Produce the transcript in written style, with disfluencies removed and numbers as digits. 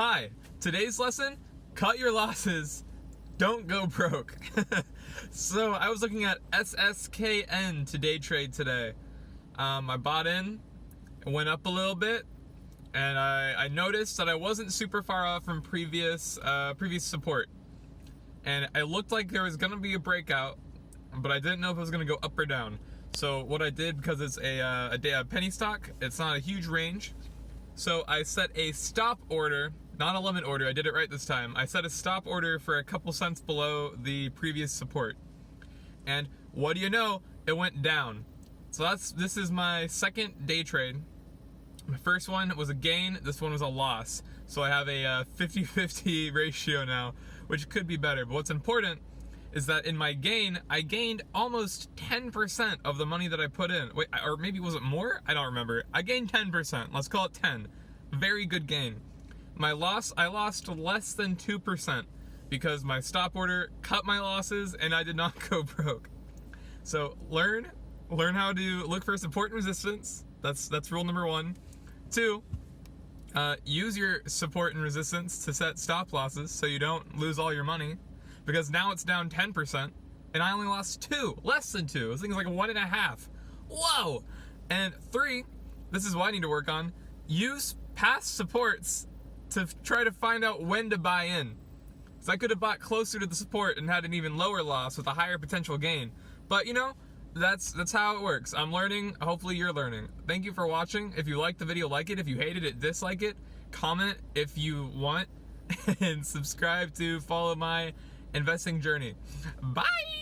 Hi, today's lesson, cut your losses, don't go broke. So I was looking at SSKN to day trade today. I bought in, it went up a little bit, and I noticed that I wasn't super far off from previous support. And it looked like there was gonna be a breakout, but I didn't know if it was gonna go up or down. So what I did, because it's a penny stock, it's not a huge range. So I set a stop order, not a limit order, I did it right this time. I set a stop order for a couple cents below the previous support. And what do you know, it went down. So this is my second day trade. My first one was a gain, this one was a loss. So I have a 50-50 ratio now, which could be better. But what's important is that in my gain, I gained almost 10% of the money that I put in. Wait, or maybe was it more? I don't remember. I gained 10%, let's call it 10. Very good gain. My loss, I lost less than 2% because my stop order cut my losses and I did not go broke. So learn how to look for support and resistance. That's rule number 1. 2, use your support and resistance to set stop losses so you don't lose all your money. Because now it's down 10%, and I only lost 2, less than 2. This thing's like 1.5. Whoa! And 3, this is what I need to work on. Use past supports to try to find out when to buy in. So I could have bought closer to the support and had an even lower loss with a higher potential gain. But you know, that's how it works. I'm learning, hopefully you're learning. Thank you for watching. If you liked the video, like it. If you hated it, dislike it. Comment if you want. And subscribe to follow my investing journey. Bye!